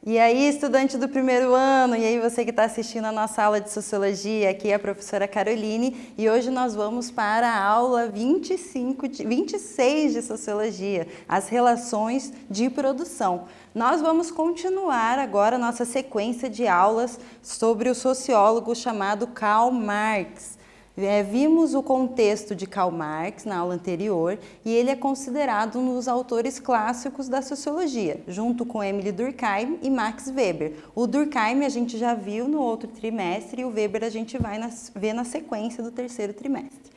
E aí, estudante do primeiro ano, e aí você que está assistindo a nossa aula de Sociologia, aqui é a professora Caroline, e hoje nós vamos para a aula 26 de Sociologia, as relações de produção. Nós vamos continuar agora a nossa sequência de aulas sobre o sociólogo chamado Karl Marx. Vimos o contexto de Karl Marx na aula anterior e ele é considerado um dos autores clássicos da sociologia, junto com Emile Durkheim e Max Weber. O Durkheim a gente já viu no outro trimestre e o Weber a gente vai ver na sequência do terceiro trimestre.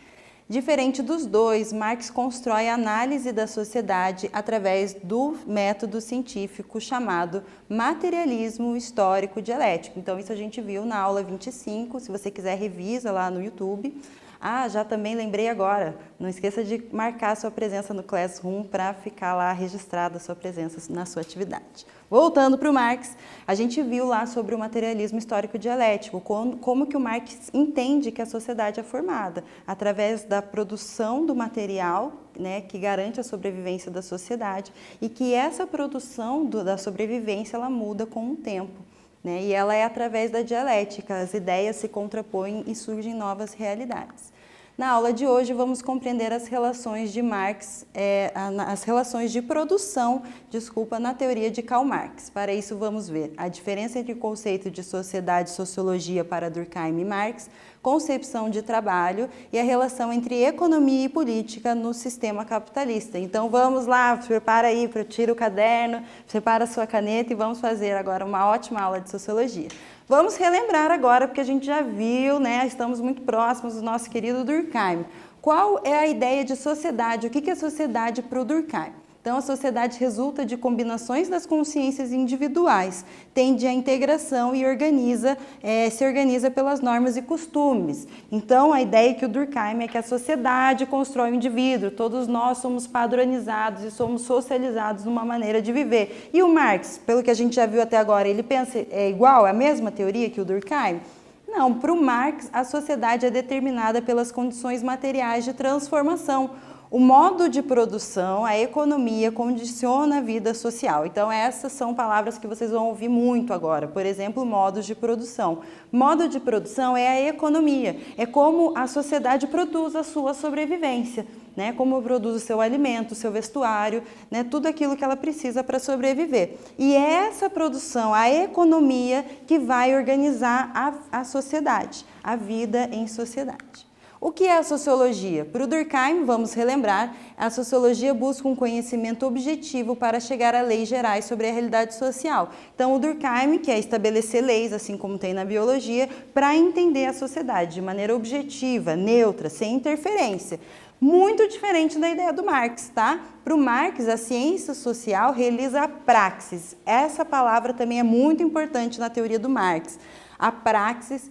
Diferente dos dois, Marx constrói a análise da sociedade através do método científico chamado materialismo histórico dialético. Então, isso a gente viu na aula 25, se você quiser revisa lá no YouTube. Já também lembrei agora, não esqueça de marcar sua presença no Classroom para ficar lá registrada a sua presença na sua atividade. Voltando para o Marx, a gente viu lá sobre o materialismo histórico dialético, como que o Marx entende que a sociedade é formada, através da produção do material, né, que garante a sobrevivência da sociedade, e que essa produção da sobrevivência ela muda com o tempo. Né? E ela é através da dialética, as ideias se contrapõem e surgem novas realidades. Na aula de hoje vamos compreender as relações de Marx, as relações de produção, na teoria de Karl Marx. Para isso vamos ver a diferença entre o conceito de sociedade e sociologia para Durkheim e Marx, concepção de trabalho e a relação entre economia e política no sistema capitalista. Então vamos lá, prepara aí, tira o caderno, separa a sua caneta e vamos fazer agora uma ótima aula de sociologia. Vamos relembrar agora, porque a gente já viu, né? Estamos muito próximos do nosso querido Durkheim. Qual é a ideia de sociedade? O que é sociedade para o Durkheim? Então, a sociedade resulta de combinações das consciências individuais, tende à integração e se organiza pelas normas e costumes. Então, a ideia que o Durkheim é que a sociedade constrói o indivíduo, todos nós somos padronizados e somos socializados numa maneira de viver. E o Marx, pelo que a gente já viu até agora, ele pensa igual, é a mesma teoria que o Durkheim? Não, para o Marx, a sociedade é determinada pelas condições materiais de transformação. O modo de produção, a economia, condiciona a vida social. Então, essas são palavras que vocês vão ouvir muito agora. Por exemplo, modos de produção. Modo de produção é a economia. É como a sociedade produz a sua sobrevivência, né? Como produz o seu alimento, o seu vestuário, né? Tudo aquilo que ela precisa para sobreviver. E é essa produção, a economia, que vai organizar a sociedade, a vida em sociedade. O que é a sociologia? Para o Durkheim, vamos relembrar, a sociologia busca um conhecimento objetivo para chegar a leis gerais sobre a realidade social. Então, o Durkheim quer estabelecer leis, assim como tem na biologia, para entender a sociedade de maneira objetiva, neutra, sem interferência. Muito diferente da ideia do Marx, tá? Para o Marx, a ciência social realiza a praxis. Essa palavra também é muito importante na teoria do Marx. A praxis,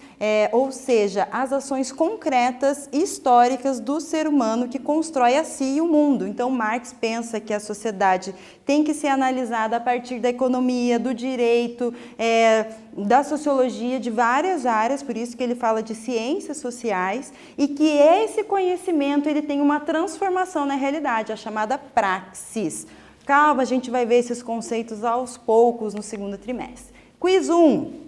ou seja, as ações concretas e históricas do ser humano que constrói a si e o mundo. Então, Marx pensa que a sociedade tem que ser analisada a partir da economia, do direito, da sociologia, de várias áreas, por isso que ele fala de ciências sociais, e que esse conhecimento ele tem uma transformação na realidade, a chamada praxis. Calma, a gente vai ver esses conceitos aos poucos no segundo trimestre. Quiz 1.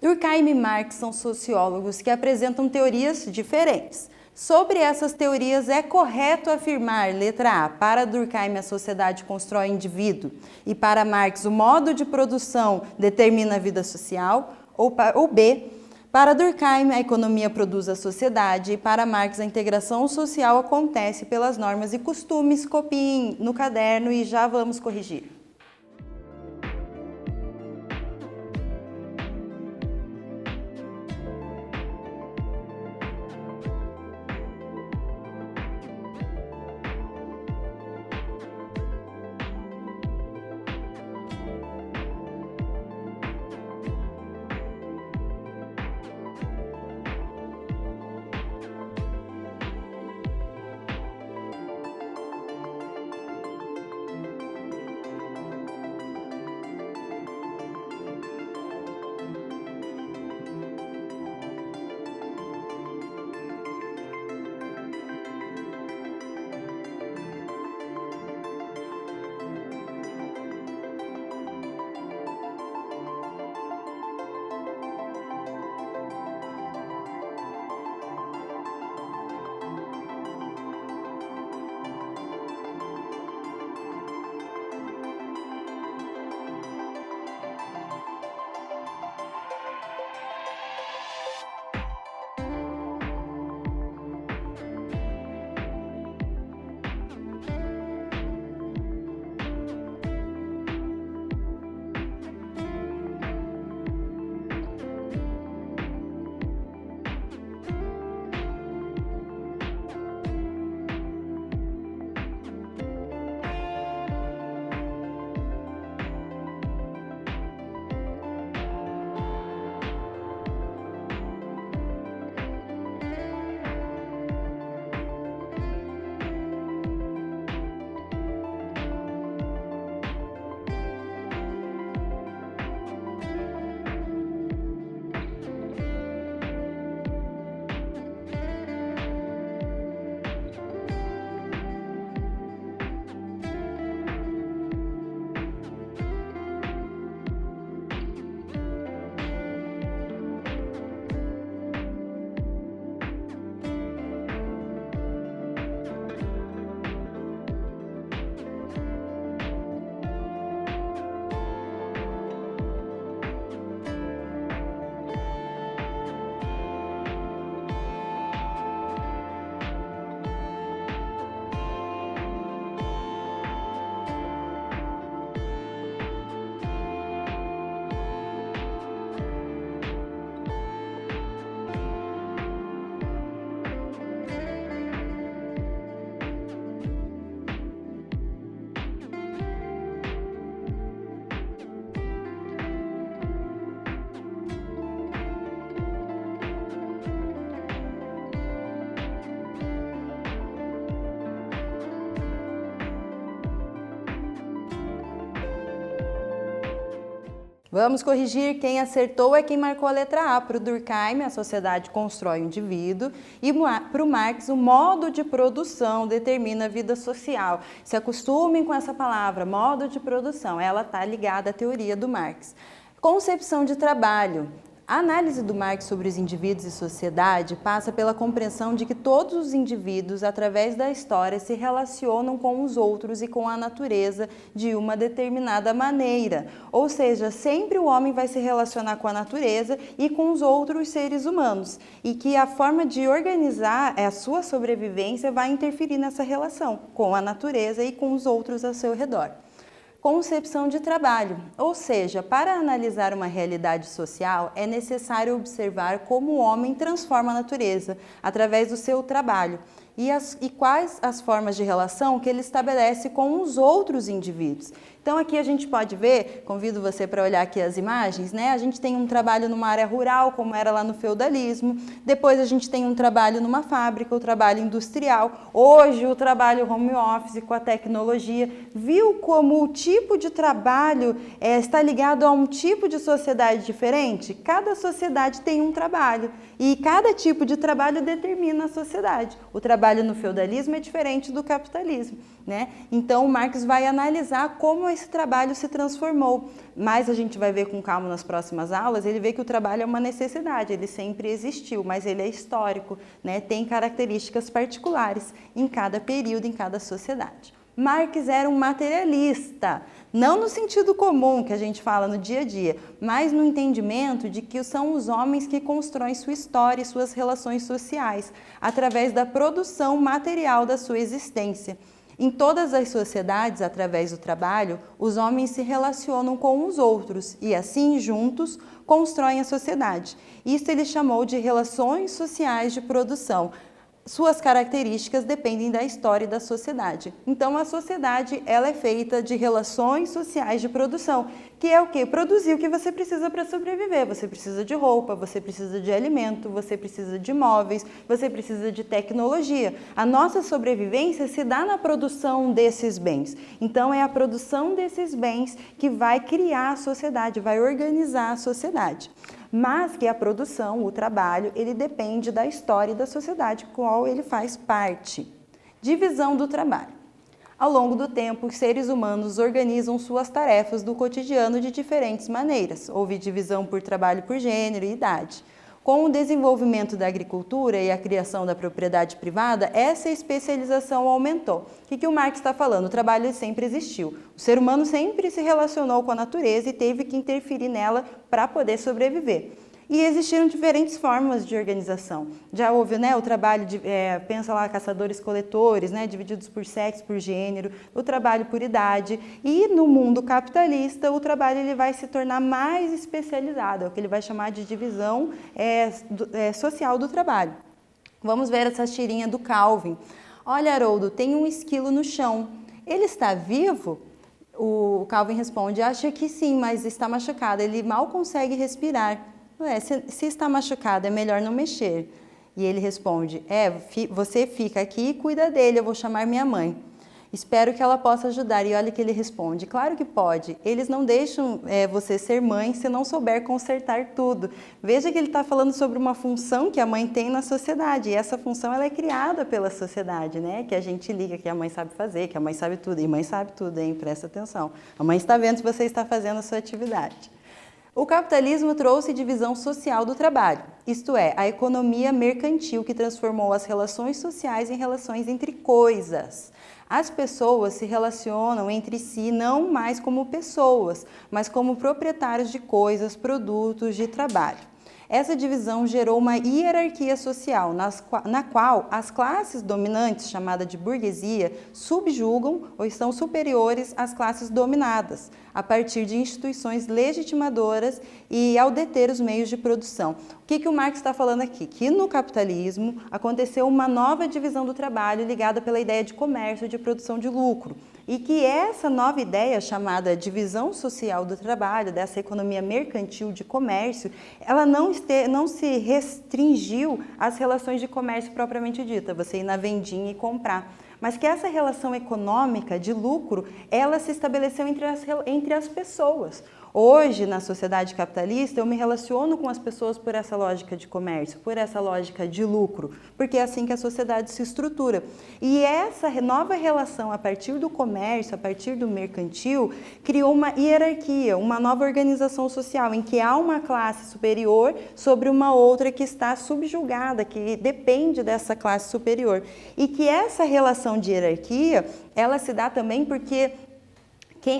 Durkheim e Marx são sociólogos que apresentam teorias diferentes. Sobre essas teorias, é correto afirmar, letra A, para Durkheim a sociedade constrói o indivíduo e para Marx o modo de produção determina a vida social, ou B, para Durkheim a economia produz a sociedade e para Marx a integração social acontece pelas normas e costumes. Copiem no caderno e já vamos corrigir. Vamos corrigir, quem acertou é quem marcou a letra A. Para o Durkheim, a sociedade constrói o indivíduo e para o Marx, o modo de produção determina a vida social. Se acostumem com essa palavra, modo de produção, ela está ligada à teoria do Marx. Concepção de trabalho. A análise do Marx sobre os indivíduos e sociedade passa pela compreensão de que todos os indivíduos, através da história, se relacionam com os outros e com a natureza de uma determinada maneira. Ou seja, sempre o homem vai se relacionar com a natureza e com os outros seres humanos. E que a forma de organizar a sua sobrevivência vai interferir nessa relação com a natureza e com os outros ao seu redor. Concepção de trabalho, ou seja, para analisar uma realidade social é necessário observar como o homem transforma a natureza através do seu trabalho e quais as formas de relação que ele estabelece com os outros indivíduos. Então aqui a gente pode ver, convido você para olhar aqui as imagens, né? A gente tem um trabalho numa área rural, como era lá no feudalismo, depois a gente tem um trabalho numa fábrica, o trabalho industrial, hoje o trabalho home office com a tecnologia. Viu como o tipo de trabalho está ligado a um tipo de sociedade diferente? Cada sociedade tem um trabalho e cada tipo de trabalho determina a sociedade. O trabalho no feudalismo é diferente do capitalismo, né? Então o Marx vai analisar como esse trabalho se transformou, mas a gente vai ver com calma nas próximas aulas, ele vê que o trabalho é uma necessidade, ele sempre existiu, mas ele é histórico, né? Tem características particulares em cada período, em cada sociedade. Marx era um materialista, não no sentido comum que a gente fala no dia a dia, mas no entendimento de que são os homens que constroem sua história e suas relações sociais, através da produção material da sua existência. Em todas as sociedades, através do trabalho, os homens se relacionam com os outros e, assim, juntos, constroem a sociedade. Isso ele chamou de relações sociais de produção. Suas características dependem da história e da sociedade. Então, a sociedade ela é feita de relações sociais de produção, que é o quê? Produzir o que você precisa para sobreviver. Você precisa de roupa, você precisa de alimento, você precisa de móveis, você precisa de tecnologia. A nossa sobrevivência se dá na produção desses bens. Então, é a produção desses bens que vai criar a sociedade, vai organizar a sociedade. Mas que a produção, o trabalho, ele depende da história e da sociedade com a qual ele faz parte. Divisão do trabalho. Ao longo do tempo, os seres humanos organizam suas tarefas do cotidiano de diferentes maneiras. Houve divisão por trabalho por gênero e idade. Com o desenvolvimento da agricultura e a criação da propriedade privada, essa especialização aumentou. O que o Marx está falando? O trabalho sempre existiu. O ser humano sempre se relacionou com a natureza e teve que interferir nela para poder sobreviver. E existiram diferentes formas de organização. Já houve, né, o trabalho, pensa lá, caçadores-coletores, né, divididos por sexo, por gênero, o trabalho por idade. E no mundo capitalista, o trabalho ele vai se tornar mais especializado, é o que ele vai chamar de divisão social do trabalho. Vamos ver essa tirinha do Calvin. Olha, Haroldo, tem um esquilo no chão. Ele está vivo? O Calvin responde, acha que sim, mas está machucado, ele mal consegue respirar. Se está machucado, é melhor não mexer. E ele responde, você fica aqui e cuida dele, eu vou chamar minha mãe. Espero que ela possa ajudar. E olha que ele responde, claro que pode. Eles não deixam você ser mãe se não souber consertar tudo. Veja que ele está falando sobre uma função que a mãe tem na sociedade. E essa função ela é criada pela sociedade, né? Que a gente liga, que a mãe sabe fazer, que a mãe sabe tudo. E mãe sabe tudo, hein? Presta atenção. A mãe está vendo se você está fazendo a sua atividade. O capitalismo trouxe divisão social do trabalho, isto é, a economia mercantil que transformou as relações sociais em relações entre coisas. As pessoas se relacionam entre si não mais como pessoas, mas como proprietários de coisas, produtos, de trabalho. Essa divisão gerou uma hierarquia social, na qual as classes dominantes, chamada de burguesia, subjugam ou estão superiores às classes dominadas, a partir de instituições legitimadoras e ao deter os meios de produção. O que o Marx está falando aqui? Que no capitalismo aconteceu uma nova divisão do trabalho ligada pela ideia de comércio, de produção de lucro. E que essa nova ideia, chamada divisão social do trabalho, dessa economia mercantil de comércio, ela não se restringiu às relações de comércio propriamente dita, você ir na vendinha e comprar. Mas que essa relação econômica de lucro, ela se estabeleceu entre as pessoas. Hoje, na sociedade capitalista, eu me relaciono com as pessoas por essa lógica de comércio, por essa lógica de lucro, porque é assim que a sociedade se estrutura. E essa nova relação a partir do comércio, a partir do mercantil, criou uma hierarquia, uma nova organização social, em que há uma classe superior sobre uma outra que está subjugada, que depende dessa classe superior. E que essa relação de hierarquia, ela se dá também porque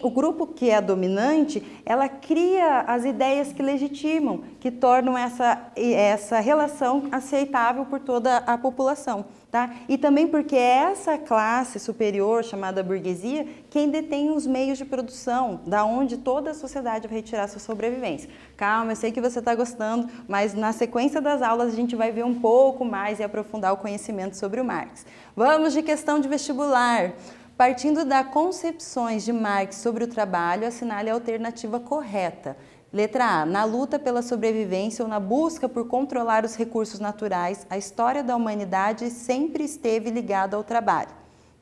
o grupo que é dominante, ela cria as ideias que legitimam, que tornam essa relação aceitável por toda a população. Tá? E também porque é essa classe superior, chamada burguesia, quem detém os meios de produção, da onde toda a sociedade vai retirar sua sobrevivência. Calma, eu sei que você está gostando, mas na sequência das aulas a gente vai ver um pouco mais e aprofundar o conhecimento sobre o Marx. Vamos de questão de vestibular. Partindo das concepções de Marx sobre o trabalho, assinale a alternativa correta. Letra A. Na luta pela sobrevivência ou na busca por controlar os recursos naturais, a história da humanidade sempre esteve ligada ao trabalho.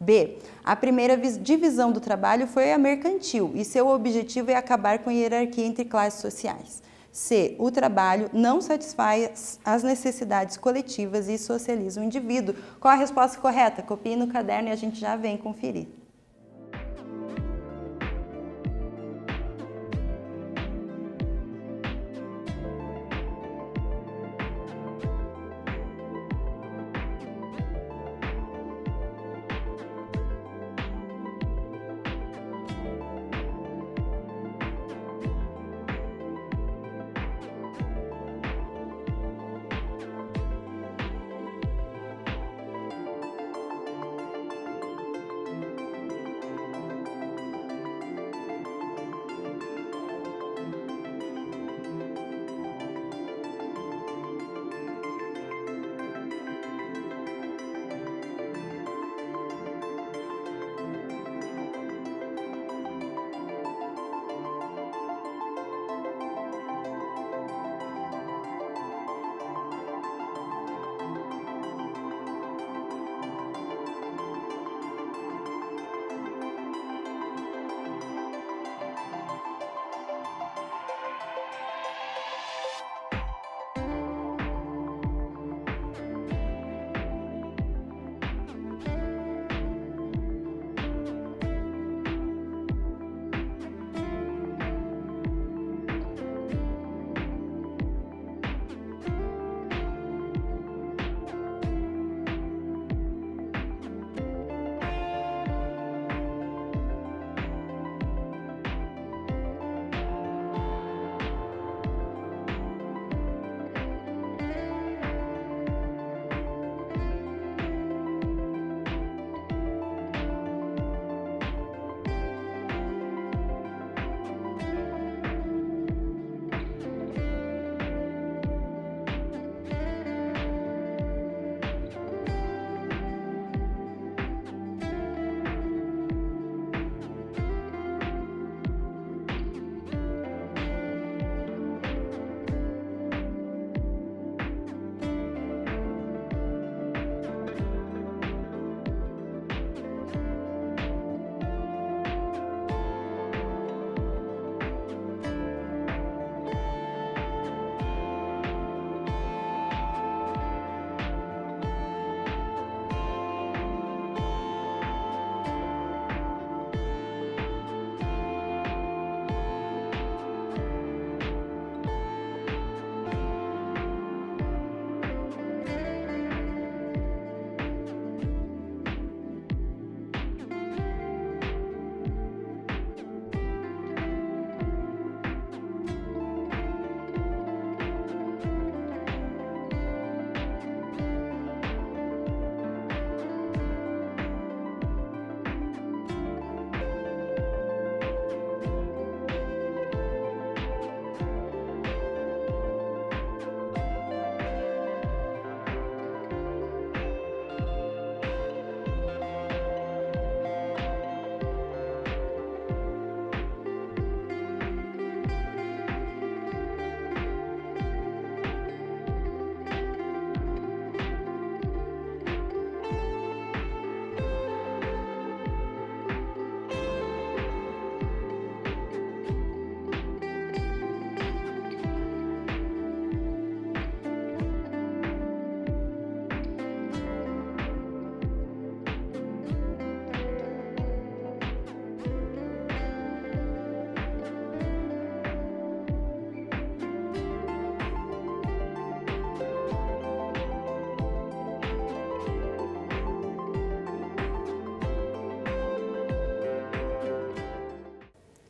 B. A primeira divisão do trabalho foi a mercantil e seu objetivo é acabar com a hierarquia entre classes sociais. C. O trabalho não satisfaz as necessidades coletivas e socializa o indivíduo. Qual a resposta correta? Copie no caderno e a gente já vem conferir.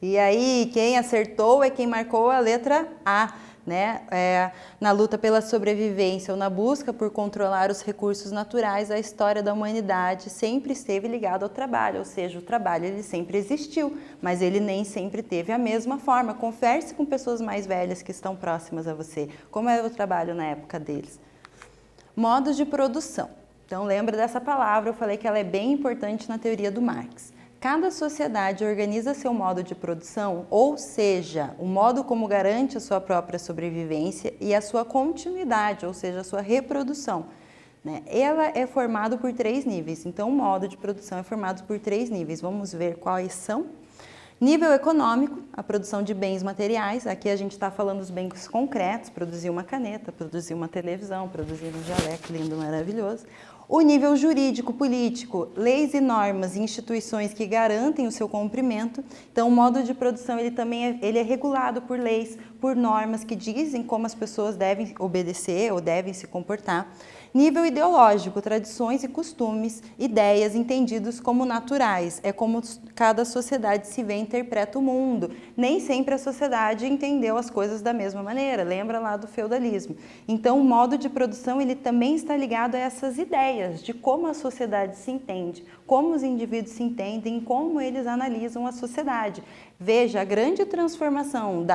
E aí, quem acertou é quem marcou a letra A, né? Na luta pela sobrevivência ou na busca por controlar os recursos naturais, a história da humanidade sempre esteve ligada ao trabalho, ou seja, o trabalho ele sempre existiu, mas ele nem sempre teve a mesma forma. Converse com pessoas mais velhas que estão próximas a você. Como era o trabalho na época deles? Modos de produção. Então, lembra dessa palavra, eu falei que ela é bem importante na teoria do Marx. Cada sociedade organiza seu modo de produção, ou seja, o modo como garante a sua própria sobrevivência e a sua continuidade, ou seja, a sua reprodução. Né? Ela é formada por 3 níveis, então o modo de produção é formado por 3 níveis. Vamos ver quais são. Nível econômico, a produção de bens materiais. Aqui a gente está falando dos bens concretos, produzir uma caneta, produzir uma televisão, produzir um jaleco lindo, maravilhoso. O nível jurídico, político, leis e normas e instituições que garantem o seu cumprimento. Então, o modo de produção ele também é regulado por leis, por normas que dizem como as pessoas devem obedecer ou devem se comportar. Nível ideológico, tradições e costumes, ideias entendidos como naturais. É como cada sociedade se vê e interpreta o mundo. Nem sempre a sociedade entendeu as coisas da mesma maneira. Lembra lá do feudalismo. Então, o modo de produção ele também está ligado a essas ideias de como a sociedade se entende, como os indivíduos se entendem, como eles analisam a sociedade. Veja, a grande transformação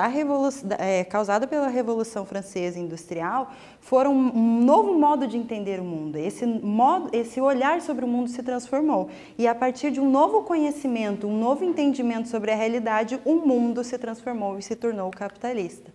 causada pela Revolução Francesa Industrial foi um novo modo de entender o mundo. Esse olhar sobre o mundo se transformou. E a partir de um novo conhecimento, um novo entendimento sobre a realidade, o mundo se transformou e se tornou capitalista.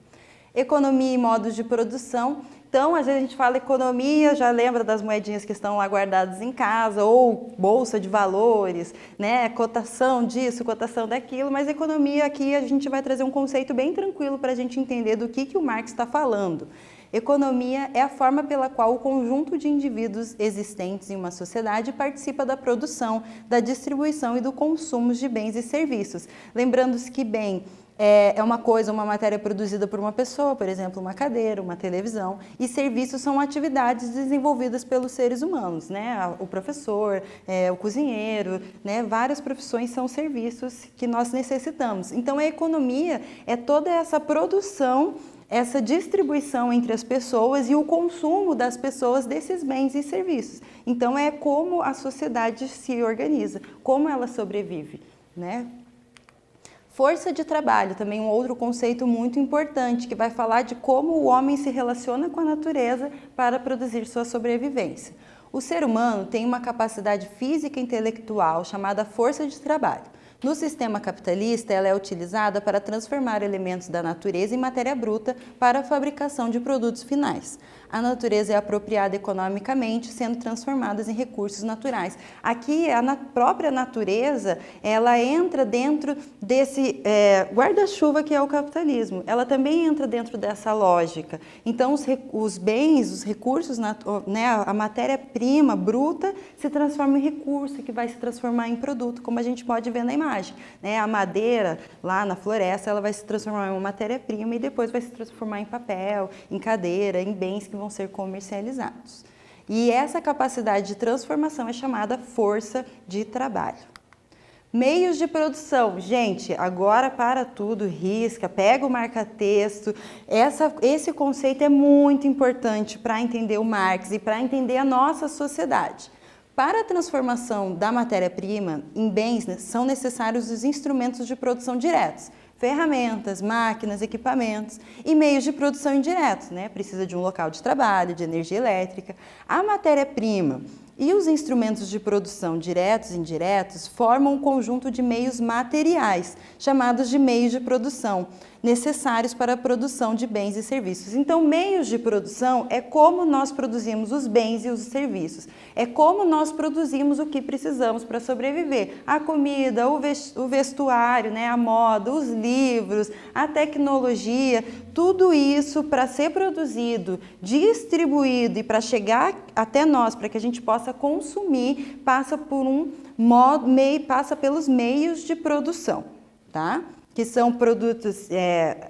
Economia e modos de produção. Então, às vezes a gente fala economia, já lembra das moedinhas que estão lá guardadas em casa, ou bolsa de valores, né? Cotação disso, cotação daquilo, mas economia aqui a gente vai trazer um conceito bem tranquilo para a gente entender do que o Marx está falando. Economia é a forma pela qual o conjunto de indivíduos existentes em uma sociedade participa da produção, da distribuição e do consumo de bens e serviços. Lembrando-se que bem é uma matéria produzida por uma pessoa, por exemplo, uma cadeira, uma televisão, e serviços são atividades desenvolvidas pelos seres humanos, né? O professor, o cozinheiro, né? Várias profissões são serviços que nós necessitamos. Então, a economia é toda essa produção, essa distribuição entre as pessoas e o consumo das pessoas desses bens e serviços. Então, é como a sociedade se organiza, como ela sobrevive, né? Força de trabalho, também um outro conceito muito importante, que vai falar de como o homem se relaciona com a natureza para produzir sua sobrevivência. O ser humano tem uma capacidade física e intelectual chamada força de trabalho. No sistema capitalista, ela é utilizada para transformar elementos da natureza em matéria bruta para a fabricação de produtos finais. A natureza é apropriada economicamente, sendo transformada em recursos naturais. Aqui, a própria natureza, ela entra dentro desse guarda-chuva que é o capitalismo. Ela também entra dentro dessa lógica. Então, os bens, os recursos, né, a matéria-prima bruta se transforma em recurso, que vai se transformar em produto, como a gente pode ver na imagem. Né? A madeira, lá na floresta, ela vai se transformar em uma matéria-prima e depois vai se transformar em papel, em cadeira, em bens que vão ser comercializados. E essa capacidade de transformação é chamada força de trabalho. Meios de produção. Gente, agora para tudo, risca, pega o marca-texto. Esse conceito é muito importante para entender o Marx e para entender a nossa sociedade. Para a transformação da matéria-prima em bens, são necessários os instrumentos de produção diretos, ferramentas, máquinas, equipamentos e meios de produção indiretos, né? Precisa de um local de trabalho, de energia elétrica. A matéria-prima e os instrumentos de produção diretos e indiretos formam um conjunto de meios materiais, chamados de meios de produção, necessários para a produção de bens e serviços. Então, meios de produção é como nós produzimos os bens e os serviços. É como nós produzimos o que precisamos para sobreviver. A comida, o vestuário, né, a moda, os livros, a tecnologia, tudo isso para ser produzido, distribuído e para chegar até nós, para que a gente possa consumir, passa por passa pelos meios de produção, tá? Que são produtos,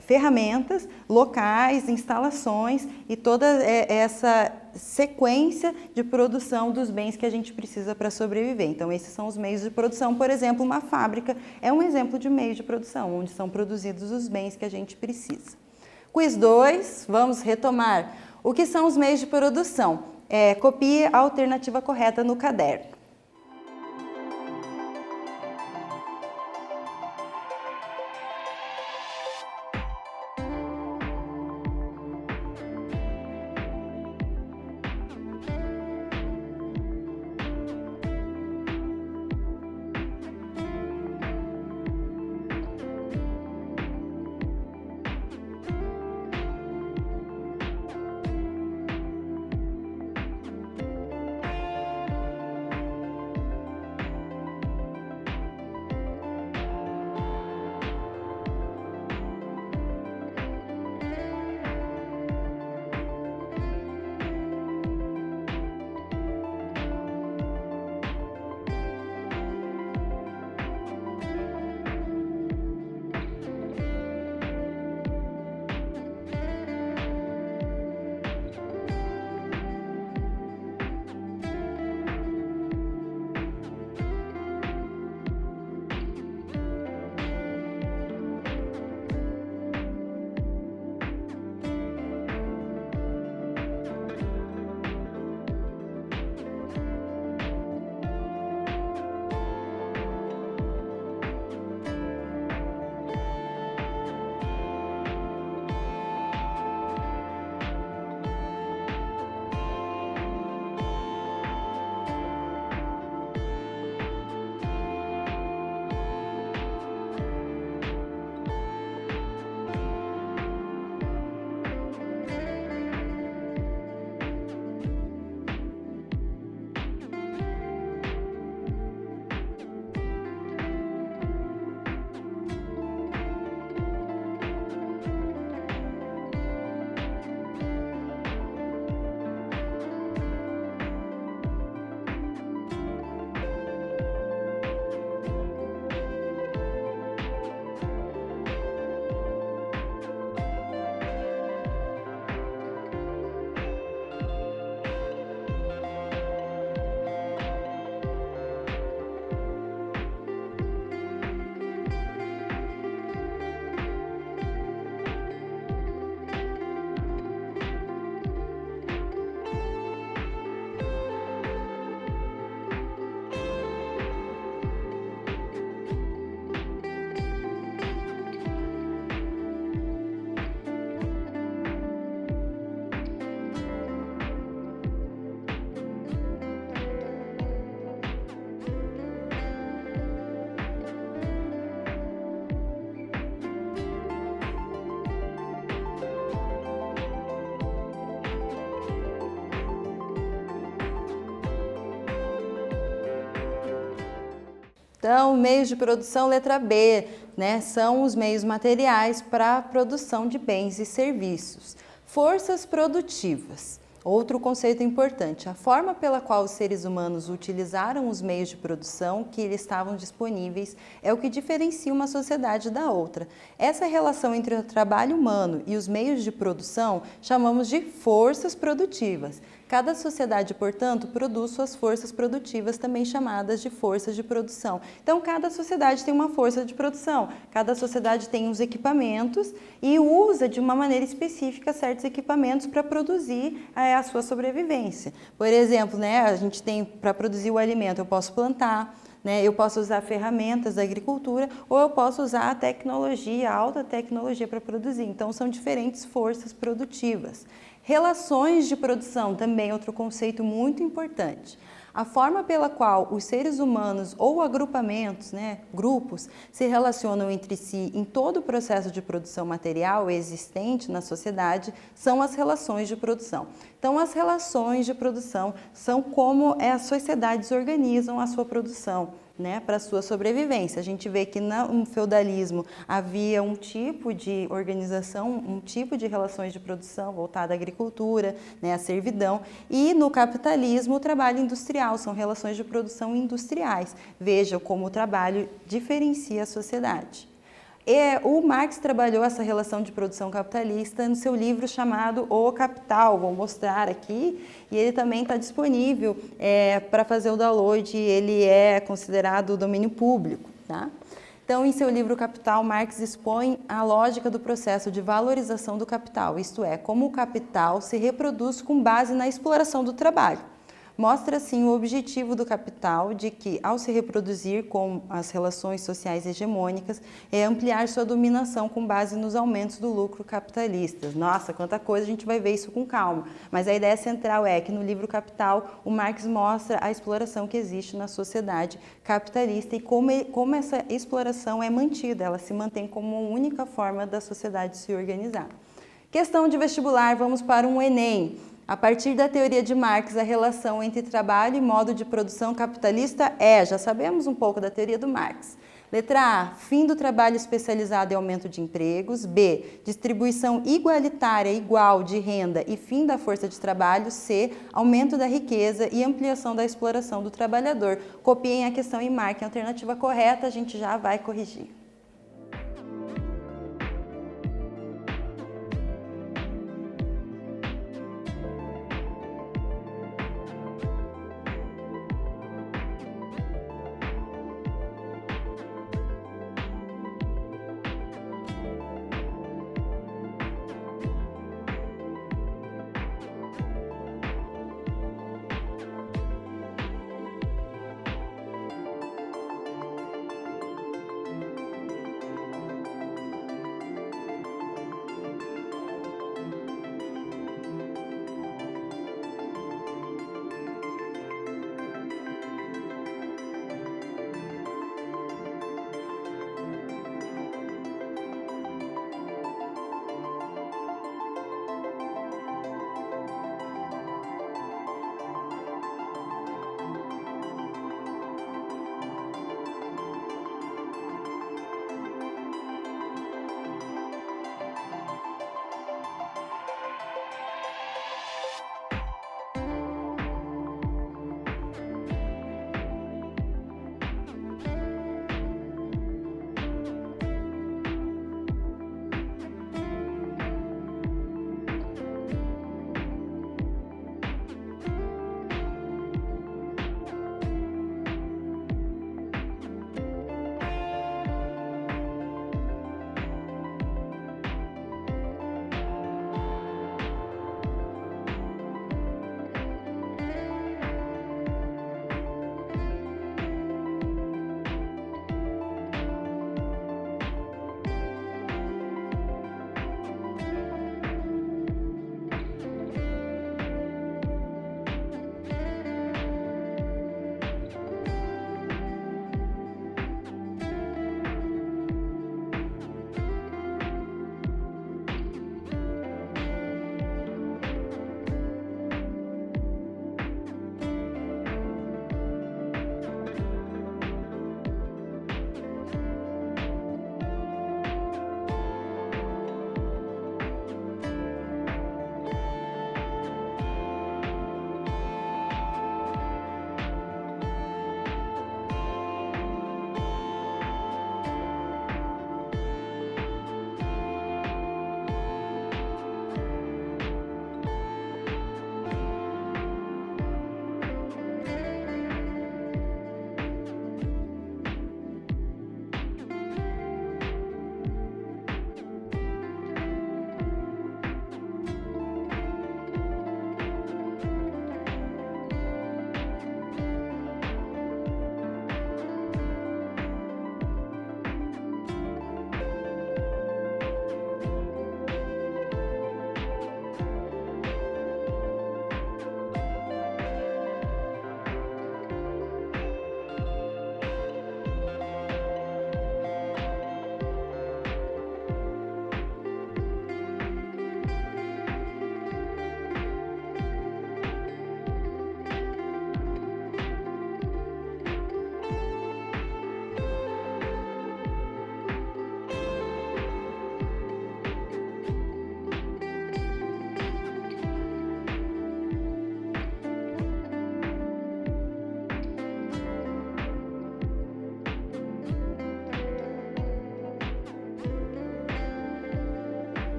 ferramentas, locais, instalações e toda essa sequência de produção dos bens que a gente precisa para sobreviver. Então, esses são os meios de produção. Por exemplo, uma fábrica é um exemplo de meio de produção, onde são produzidos os bens que a gente precisa. Quiz 2, vamos retomar. O que são os meios de produção? Copie a alternativa correta no caderno. Então, meios de produção, letra B, né, são os meios materiais para a produção de bens e serviços. Forças produtivas. Outro conceito importante, a forma pela qual os seres humanos utilizaram os meios de produção que lhes estavam disponíveis é o que diferencia uma sociedade da outra. Essa relação entre o trabalho humano e os meios de produção chamamos de forças produtivas. Cada sociedade, portanto, produz suas forças produtivas, também chamadas de forças de produção. Então, cada sociedade tem uma força de produção, cada sociedade tem os equipamentos e usa de uma maneira específica certos equipamentos para produzir a sua sobrevivência. Por exemplo, né, a gente tem, para produzir o alimento, eu posso plantar, né, eu posso usar ferramentas da agricultura ou eu posso usar a tecnologia, a alta tecnologia para produzir. Então, são diferentes forças produtivas. Relações de produção, também outro conceito muito importante. A forma pela qual os seres humanos ou agrupamentos, né, grupos, se relacionam entre si em todo o processo de produção material existente na sociedade são as relações de produção. Então, as relações de produção são como as sociedades organizam a sua produção, né, para a sua sobrevivência. A gente vê que no feudalismo havia um tipo de organização, um tipo de relações de produção voltada à agricultura, né, à servidão, e no capitalismo o trabalho industrial, são relações de produção industriais. Veja como o trabalho diferencia a sociedade. O Marx trabalhou essa relação de produção capitalista no seu livro chamado O Capital. Vou mostrar aqui. E ele também está disponível para fazer o download. Ele é considerado domínio público, tá? Então, em seu livro Capital, Marx expõe a lógica do processo de valorização do capital, isto é, como o capital se reproduz com base na exploração do trabalho. Mostra, assim, o objetivo do capital de que, ao se reproduzir com as relações sociais hegemônicas, é ampliar sua dominação com base nos aumentos do lucro capitalista. Nossa, quanta coisa, a gente vai ver isso com calma. Mas a ideia central é que no livro Capital, o Marx mostra a exploração que existe na sociedade capitalista e como essa exploração é mantida, ela se mantém como uma única forma da sociedade se organizar. Questão de vestibular, vamos para um Enem. A partir da teoria de Marx, a relação entre trabalho e modo de produção capitalista já sabemos um pouco da teoria do Marx. Letra A, fim do trabalho especializado e aumento de empregos. B, distribuição igualitária igual de renda e fim da força de trabalho. C, aumento da riqueza e ampliação da exploração do trabalhador. Copiem a questão e marquem a alternativa correta, a gente já vai corrigir.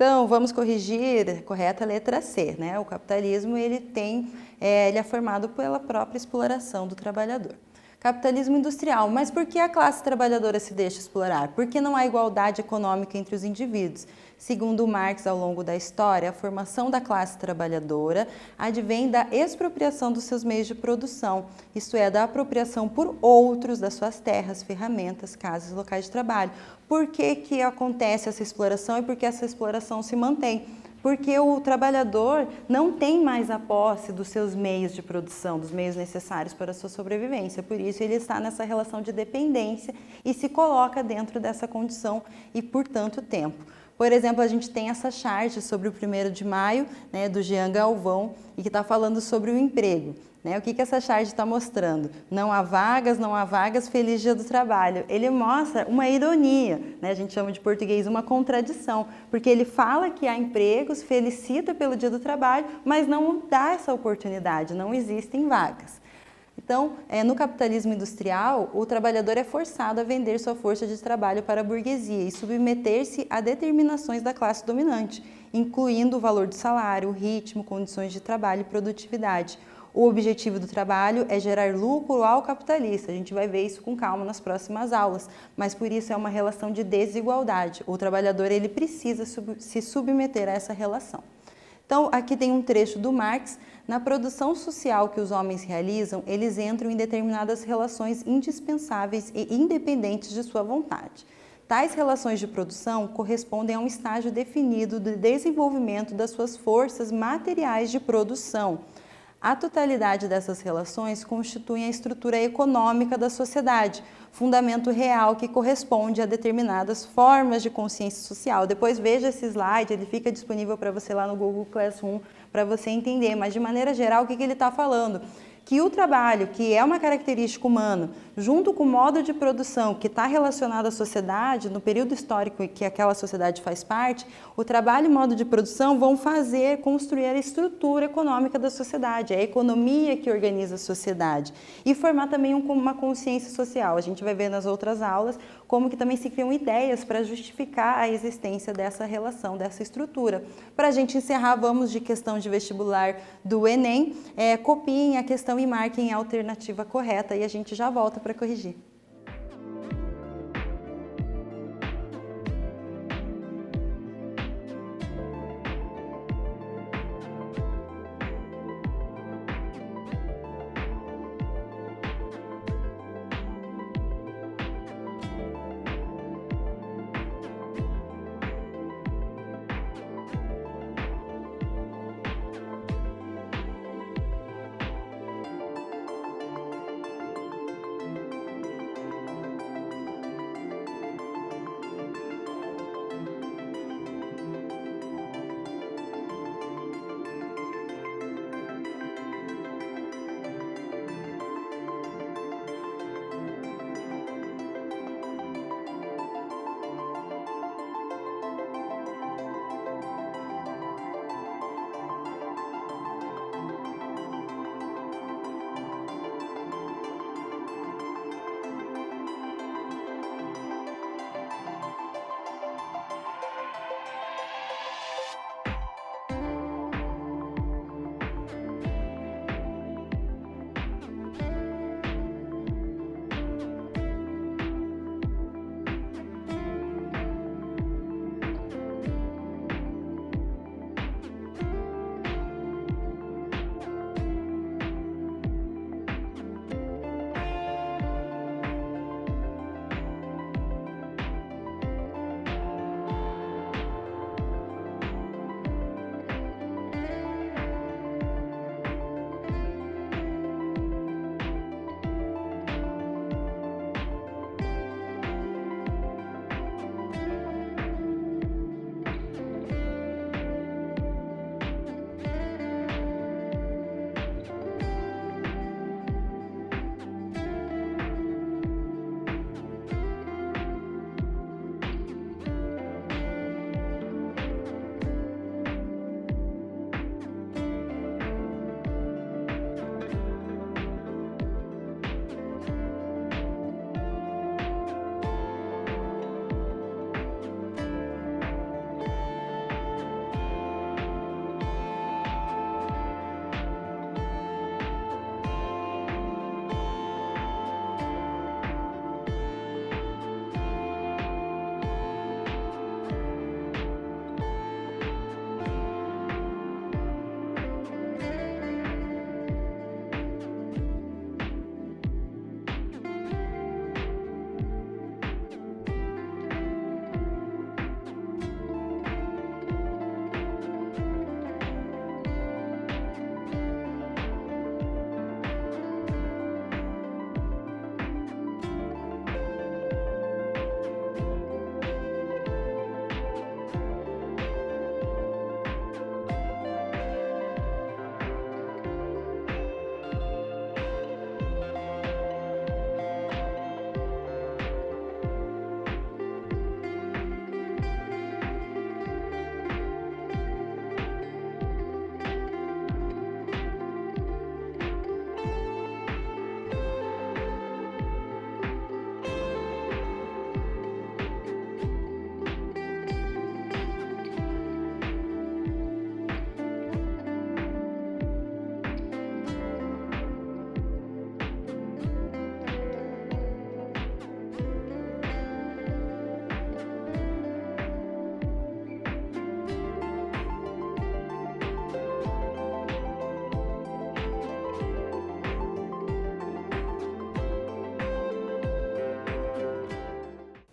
Então, vamos corrigir, correta a letra C, né? O capitalismo, ele é formado pela própria exploração do trabalhador. Capitalismo industrial, mas por que a classe trabalhadora se deixa explorar? Por que não há igualdade econômica entre os indivíduos? Segundo Marx, ao longo da história, a formação da classe trabalhadora advém da expropriação dos seus meios de produção, isto é, da apropriação por outros das suas terras, ferramentas, casas, locais de trabalho. Por que acontece essa exploração e por que essa exploração se mantém? Porque o trabalhador não tem mais a posse dos seus meios de produção, dos meios necessários para a sua sobrevivência. Por isso, ele está nessa relação de dependência e se coloca dentro dessa condição e por tanto tempo. Por exemplo, a gente tem essa charge sobre o 1º de maio, né, do Jean Galvão, e que está falando sobre o emprego. Né? O que essa charge está mostrando? Não há vagas, feliz dia do trabalho. Ele mostra uma ironia, né? A gente chama de português uma contradição, porque ele fala que há empregos, felicita pelo dia do trabalho, mas não dá essa oportunidade, não existem vagas. Então, no capitalismo industrial, o trabalhador é forçado a vender sua força de trabalho para a burguesia e submeter-se a determinações da classe dominante, incluindo o valor do salário, o ritmo, condições de trabalho e produtividade. O objetivo do trabalho é gerar lucro ao capitalista. A gente vai ver isso com calma nas próximas aulas, mas por isso é uma relação de desigualdade. O trabalhador ele precisa se submeter a essa relação. Então, aqui tem um trecho do Marx. Na produção social que os homens realizam, eles entram em determinadas relações indispensáveis e independentes de sua vontade. Tais relações de produção correspondem a um estágio definido de desenvolvimento das suas forças materiais de produção. A totalidade dessas relações constitui a estrutura econômica da sociedade, fundamento real que corresponde a determinadas formas de consciência social. Depois veja esse slide, ele fica disponível para você lá no Google Classroom, para você entender, mas de maneira geral o que ele está falando? Que o trabalho, que é uma característica humana, junto com o modo de produção que está relacionado à sociedade, no período histórico que aquela sociedade faz parte, o trabalho e o modo de produção vão construir a estrutura econômica da sociedade, a economia que organiza a sociedade e formar também uma consciência social. A gente vai ver nas outras aulas como que também se criam ideias para justificar a existência dessa relação, dessa estrutura. Para a gente encerrar, vamos de questão de vestibular do Enem, copiem a questão e marquem a alternativa correta e a gente já volta para corrigir.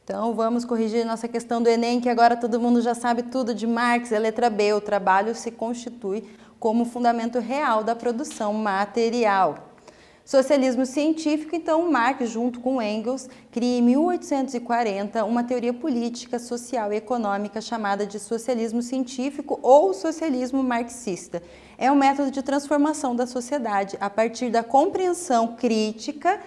Então, vamos corrigir nossa questão do Enem, que agora todo mundo já sabe tudo de Marx, é letra B. O trabalho se constitui como fundamento real da produção material. Socialismo científico, então, Marx, junto com Engels, cria em 1840 uma teoria política, social e econômica chamada de socialismo científico ou socialismo marxista. É um método de transformação da sociedade a partir da compreensão crítica,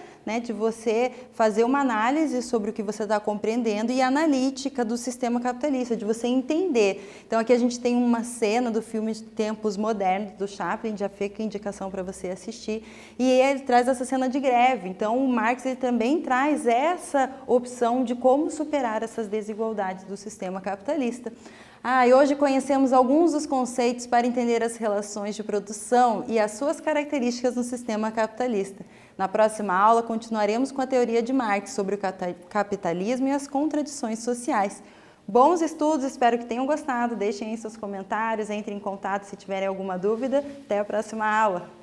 de você fazer uma análise sobre o que você está compreendendo e analítica do sistema capitalista, de você entender. Então aqui a gente tem uma cena do filme Tempos Modernos, do Chaplin, já fica a indicação para você assistir, e ele traz essa cena de greve. Então o Marx ele também traz essa opção de como superar essas desigualdades do sistema capitalista. E hoje conhecemos alguns dos conceitos para entender as relações de produção e as suas características no sistema capitalista. Na próxima aula, continuaremos com a teoria de Marx sobre o capitalismo e as contradições sociais. Bons estudos, espero que tenham gostado. Deixem aí seus comentários, entrem em contato se tiverem alguma dúvida. Até a próxima aula!